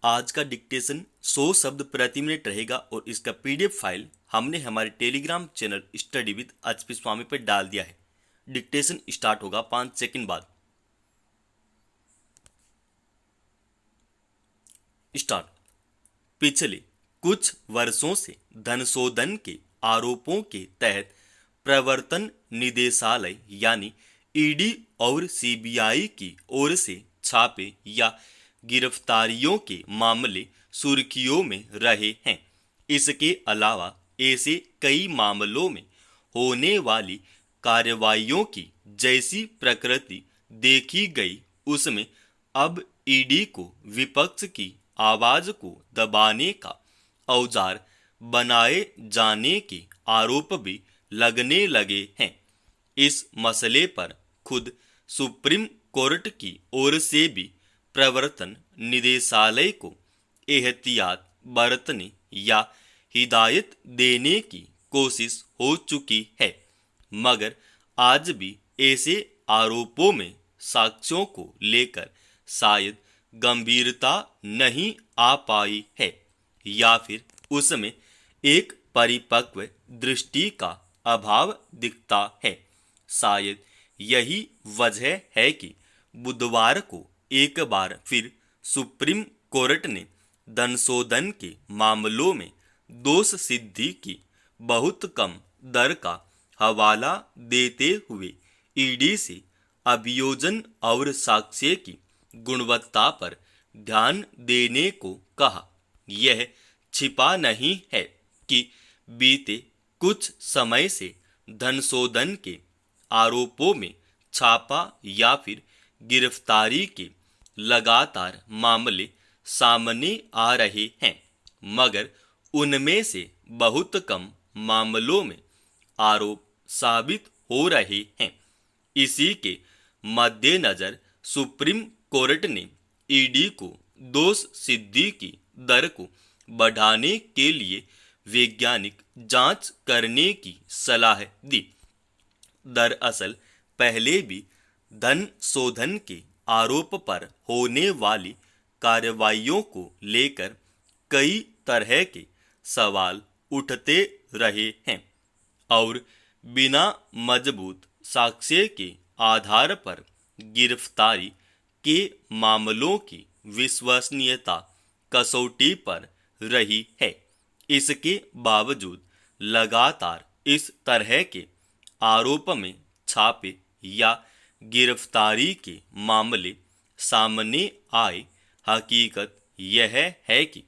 आज का डिक्टेशन 100 शब्द प्रति मिनट रहेगा और इसका पीडीएफ फाइल हमने हमारे Telegram channel study with HP Swami पर डाल दिया है। डिक्टेशन स्टार्ट होगा 5 सेकंड बाद। स्टार्ट। पिछले कुछ वर्षों से धन शोधन के आरोपों के तहत प्रवर्तन निदेशालय यानी ईडी और सीबीआई की ओर से छापे या गिरफ्तारियों के मामले सुर्खियों में रहे हैं। इसके अलावा ऐसे कई मामलों में होने वाली कार्रवाइयों की जैसी प्रकृति देखी गई, उसमें अब ईडी को विपक्ष की आवाज को दबाने का औजार बनाए जाने के आरोप भी लगने लगे हैं। इस मसले पर खुद सुप्रीम कोर्ट की ओर से भी प्रवर्तन निदेशालय को एहतियात बरतने या हिदायत देने की कोशिश हो चुकी है, मगर आज भी ऐसे आरोपों में साक्ष्यों को लेकर शायद गंभीरता नहीं आ पाई है या फिर उसमें एक परिपक्व दृष्टि का अभाव दिखता है। शायद यही वजह है कि बुधवार को एक बार फिर सुप्रीम कोर्ट ने धन शोधन के मामलों में दोष सिद्धि की बहुत कम दर का हवाला देते हुए ईडी से अभियोजन और साक्ष्य की गुणवत्ता पर ध्यान देने को कहा। यह छिपा नहीं है कि बीते कुछ समय से धन शोधन के आरोपों में छापा या फिर गिरफ्तारी के लगातार मामले सामने आ रहे हैं, मगर उनमें से बहुत कम मामलों में आरोप साबित हो रहे हैं। इसी के मद्देनजर सुप्रीम कोर्ट ने ईडी को दोष सिद्धि की दर को बढ़ाने के लिए वैज्ञानिक जांच करने की सलाह दी। दरअसल पहले भी धन शोधन के आरोप पर होने वाली कार्रवाइयों को लेकर कई तरह के सवाल उठते रहे हैं और बिना मजबूत साक्ष्य के आधार पर गिरफ्तारी के मामलों की विश्वसनीयता कसौटी पर रही है। इसके बावजूद लगातार इस तरह के आरोप में छापे या गिरफ्तारी के मामले सामने आए। हकीकत यह है कि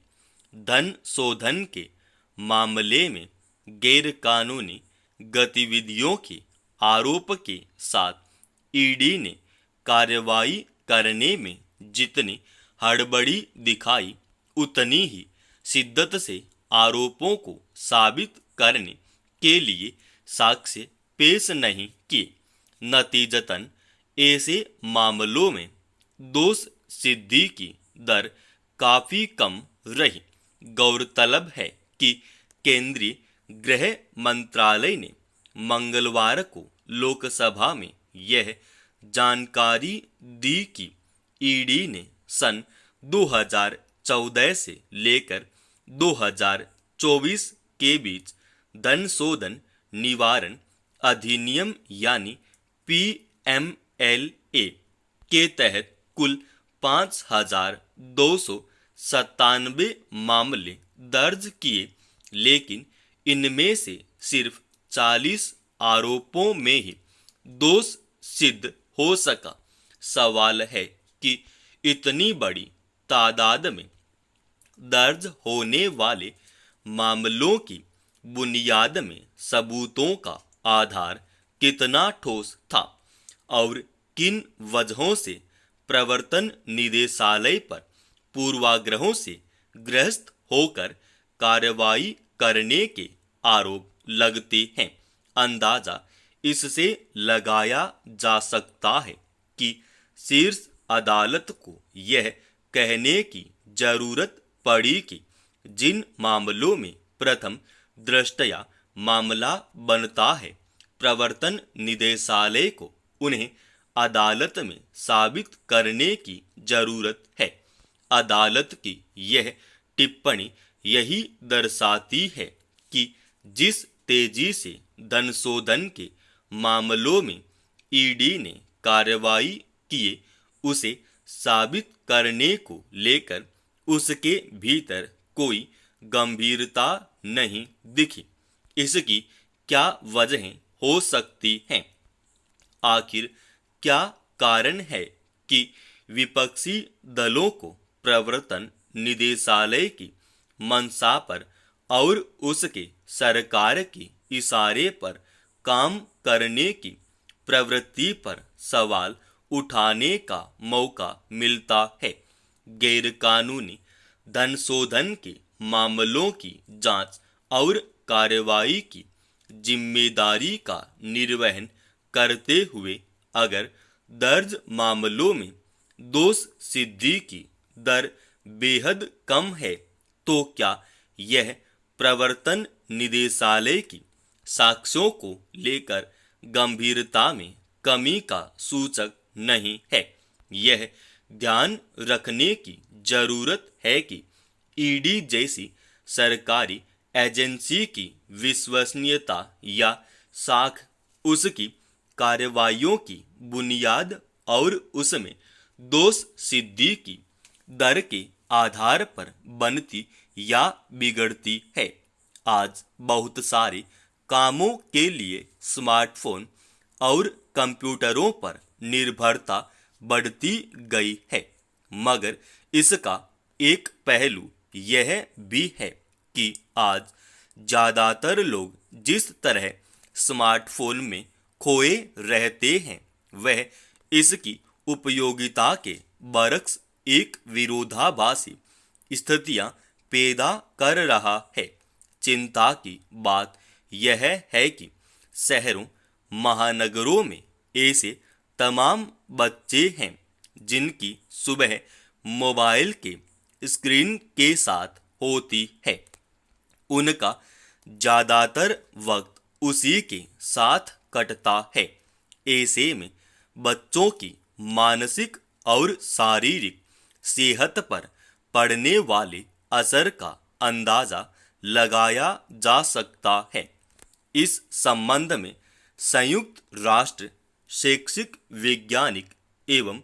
धन शोधन के मामले में गैरकानूनी गतिविधियों के आरोप के साथ ईडी ने कार्रवाई करने में जितनी हड़बड़ी दिखाई, उतनी ही शिद्दत से आरोपों को साबित करने के लिए साक्ष्य पेश नहीं किए। नतीजतन ऐसे मामलों में दोष सिद्धि की दर काफी कम रही। गौरतलब है कि केंद्रीय गृह मंत्रालय ने मंगलवार को लोकसभा में यह जानकारी दी कि ईडी ने सन 2014 से लेकर 2024 के बीच धन शोधन निवारण अधिनियम यानी पीएमएलए के तहत कुल 5,297 मामले दर्ज किए, लेकिन इनमें से सिर्फ 40 आरोपों में ही दोष सिद्ध हो सका। सवाल है कि इतनी बड़ी तादाद में दर्ज होने वाले मामलों की बुनियाद में सबूतों का आधार कितना ठोस था और किन वजहों से प्रवर्तन निदेशालय पर पूर्वाग्रहों से ग्रस्त होकर कार्रवाई करने के आरोप लगते हैं। अंदाजा इससे लगाया जा सकता है कि शीर्ष अदालत को यह कहने की जरूरत पड़ी कि जिन मामलों में प्रथम दृष्टया मामला बनता है, प्रवर्तन निदेशालय को उन्हें अदालत में साबित करने की जरूरत है। अदालत की यह टिप्पणी यही दर्शाती है कि जिस तेजी से धन शोधन के मामलों में ईडी ने कार्रवाई किए, उसे साबित करने को लेकर उसके भीतर कोई गंभीरता नहीं दिखी। इसकी क्या वजहें हो सकती हैं? आखिर क्या कारण है कि विपक्षी दलों को प्रवर्तन निदेशालय की मंशा पर और उसके सरकार के इशारे पर काम करने की प्रवृत्ति पर सवाल उठाने का मौका मिलता है? गैरकानूनी धन शोधन के मामलों की जांच और कार्रवाई की जिम्मेदारी का निर्वहन करते हुए अगर दर्ज मामलों में दोष सिद्धि की दर बेहद कम है, तो क्या यह प्रवर्तन निदेशालय की साक्ष्यों को लेकर गंभीरता में कमी का सूचक नहीं है? यह ध्यान रखने की जरूरत है कि ईडी जैसी सरकारी एजेंसी की विश्वसनीयता या साख उसकी कार्रवाइयों की बुनियाद और उसमें दोष सिद्धि की दर के आधार पर बनती या बिगड़ती है। आज बहुत सारे कामों के लिए स्मार्टफोन और कंप्यूटरों पर निर्भरता बढ़ती गई है, मगर इसका एक पहलू यह भी है कि आज ज़्यादातर लोग जिस तरह स्मार्टफोन में खोए रहते हैं, वह इसकी उपयोगिता के बरक्स एक विरोधाभासी स्थितियां पैदा कर रहा है। चिंता की बात यह है कि शहरों महानगरों में ऐसे तमाम बच्चे हैं जिनकी सुबह मोबाइल के स्क्रीन के साथ होती है। उनका ज़्यादातर वक्त उसी के साथ कटता है। ऐसे में बच्चों की मानसिक और शारीरिक सेहत पर पड़ने वाले असर का अंदाजा लगाया जा सकता है। इस संबंध में संयुक्त राष्ट्र शैक्षिक, वैज्ञानिक एवं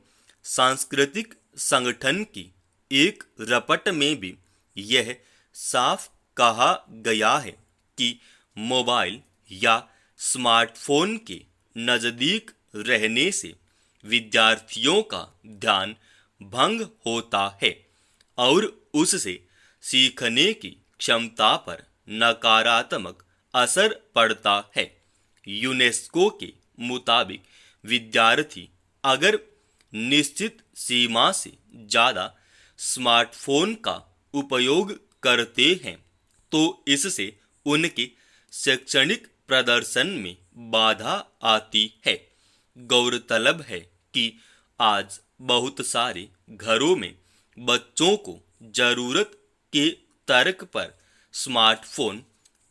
सांस्कृतिक संगठन की एक रिपोर्ट में भी यह साफ कहा गया है कि मोबाइल या स्मार्टफोन के नज़दीक रहने से विद्यार्थियों का ध्यान भंग होता है और उससे सीखने की क्षमता पर नकारात्मक असर पड़ता है। यूनेस्को के मुताबिक विद्यार्थी अगर निश्चित सीमा से ज़्यादा स्मार्टफोन का उपयोग करते हैं, तो इससे उनके शैक्षणिक प्रदर्शन में बाधा आती है। गौरतलब है कि आज बहुत सारे घरों में बच्चों को जरूरत के तर्क पर स्मार्टफोन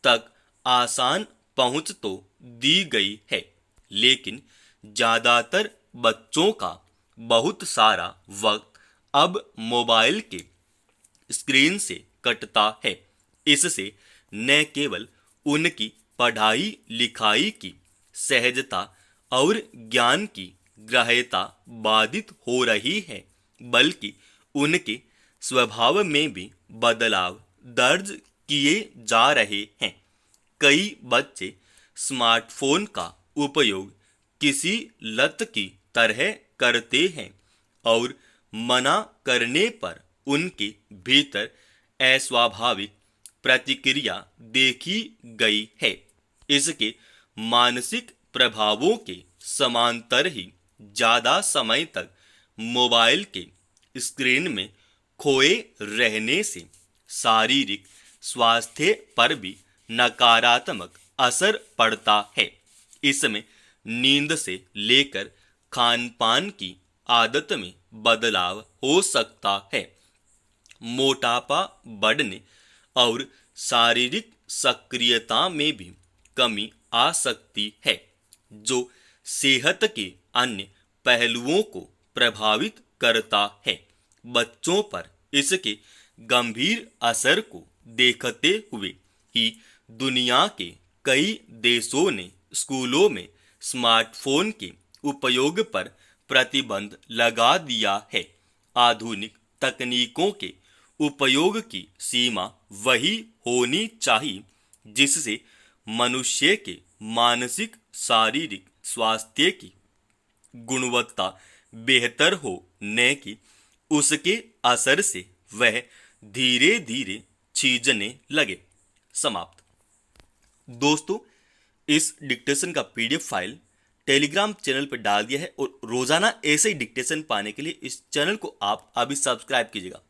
तक आसान पहुंच तो दी गई है, लेकिन ज़्यादातर बच्चों का बहुत सारा वक्त अब मोबाइल के स्क्रीन से कटता है। इससे न केवल उनकी पढ़ाई लिखाई की सहजता और ज्ञान की ग्राह्यता बाधित हो रही है, बल्कि उनके स्वभाव में भी बदलाव दर्ज किए जा रहे हैं। कई बच्चे स्मार्टफोन का उपयोग किसी लत की तरह करते हैं और मना करने पर उनके भीतर अस्वाभाविक प्रतिक्रिया देखी गई है। इसके मानसिक प्रभावों के समांतर ही ज़्यादा समय तक मोबाइल के स्क्रीन में खोए रहने से शारीरिक स्वास्थ्य पर भी नकारात्मक असर पड़ता है। इसमें नींद से लेकर खान पान की आदत में बदलाव हो सकता है, मोटापा बढ़ने और शारीरिक सक्रियता में भी कमी आ सकती है, जो सेहत के अन्य पहलुओं को प्रभावित करता है। बच्चों पर इसके गंभीर असर को देखते हुए ही दुनिया के कई देशों ने स्कूलों में स्मार्टफोन के उपयोग पर प्रतिबंध लगा दिया है। आधुनिक तकनीकों के उपयोग की सीमा वही होनी चाहिए जिससे मनुष्य के मानसिक शारीरिक स्वास्थ्य की गुणवत्ता बेहतर हो, न कि उसके असर से वह धीरे धीरे छीजने लगे। समाप्त। दोस्तों, इस डिक्टेशन का पीडीएफ फाइल टेलीग्राम चैनल पर डाल दिया है और रोजाना ऐसे ही डिक्टेशन पाने के लिए इस चैनल को आप अभी सब्सक्राइब कीजिएगा।